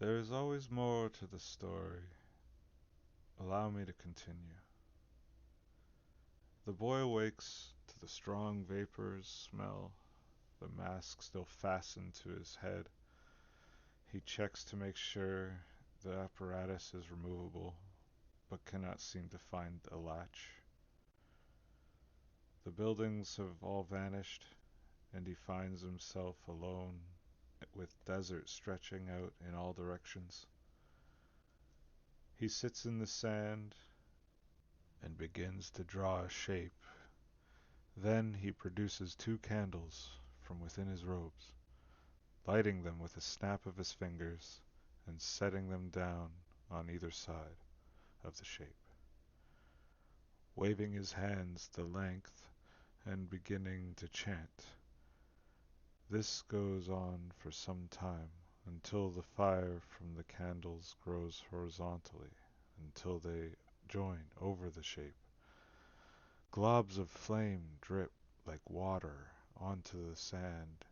There is always more to the story. Allow me to continue. The boy awakes to the strong vapors smell, the mask still fastened to his head. He checks to make sure the apparatus is removable, but cannot seem to find a latch. The buildings have all vanished, and he finds himself alone with desert stretching out in all directions. He sits in the sand and begins to draw a shape. Then he produces 2 candles from within his robes, lighting them with a snap of his fingers and setting them down on either side of the shape, waving his hands the length and beginning to chant. This goes on for some time until the fire from the candles grows horizontally until they join over the shape. Globs of flame drip like water onto the sand,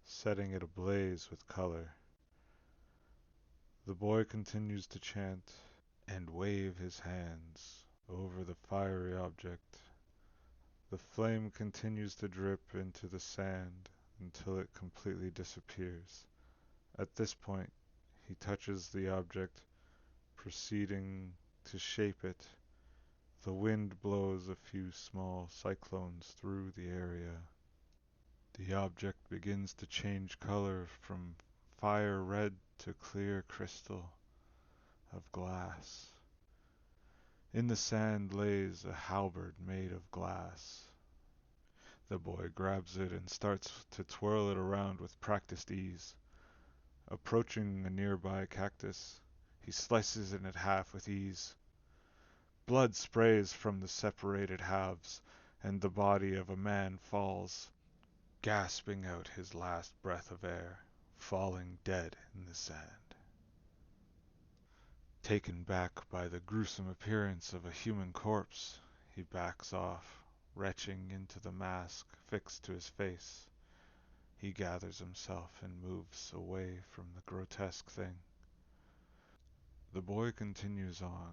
setting it ablaze with color. The boy continues to chant and wave his hands over the fiery object. The flame continues to drip into the sand until it completely disappears. At this point, he touches the object, proceeding to shape it. The wind blows a few small cyclones through the area. The object begins to change color from fire red to clear crystal of glass. In the sand lays a halberd made of glass. The boy grabs it and starts to twirl it around with practiced ease. Approaching a nearby cactus, he slices it in half with ease. Blood sprays from the separated halves, and the body of a man falls, gasping out his last breath of air, falling dead in the sand. Taken back by the gruesome appearance of a human corpse, he backs off, retching into the mask fixed to his face. He gathers himself and moves away from the grotesque thing. The boy continues on,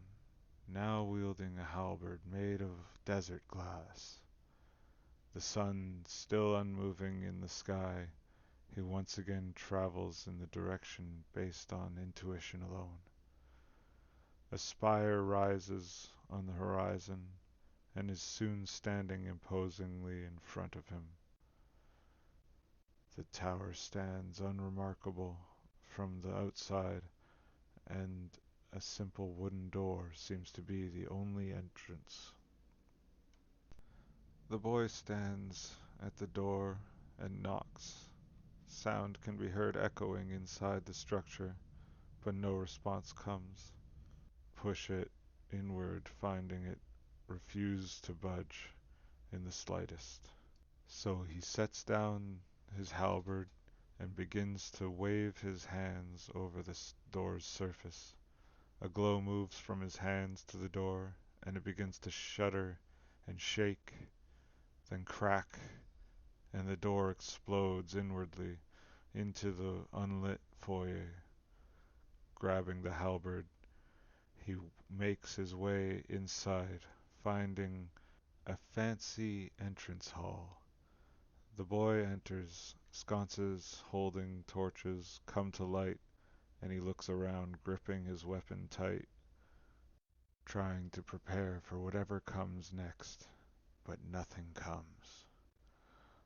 now wielding a halberd made of desert glass. The sun still unmoving in the sky, he once again travels in the direction based on intuition alone. A spire rises on the horizon and is soon standing imposingly in front of him. The tower stands unremarkable from the outside, and a simple wooden door seems to be the only entrance. The boy stands at the door and knocks. Sound can be heard echoing inside the structure, but no response comes. Push it inward, finding it refuse to budge in the slightest. So he sets down his halberd and begins to wave his hands over the door's surface. A glow moves from his hands to the door, and it begins to shudder and shake, then crack, and the door explodes inwardly into the unlit foyer. Grabbing the halberd, he makes his way inside, finding a fancy entrance hall. The boy enters, sconces holding torches come to light, and he looks around, gripping his weapon tight, trying to prepare for whatever comes next, but nothing comes.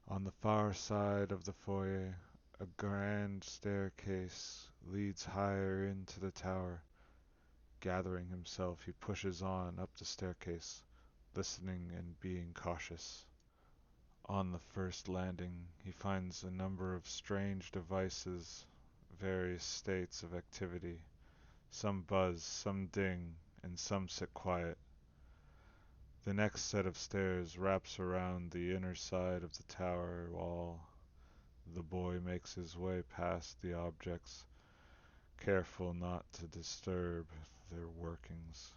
On the far side of the foyer, a grand staircase leads higher into the tower. Gathering himself, he pushes on up the staircase, listening and being cautious. On the first landing, he finds a number of strange devices, various states of activity. Some buzz, some ding, and some sit quiet. The next set of stairs wraps around the inner side of the tower wall. The boy makes his way past the objects, careful not to disturb their workings.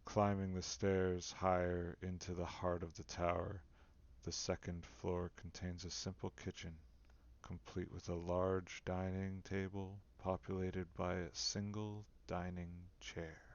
Climbing the stairs higher into the heart of the tower, the second floor contains a simple kitchen, complete with a large dining table, populated by a single dining chair.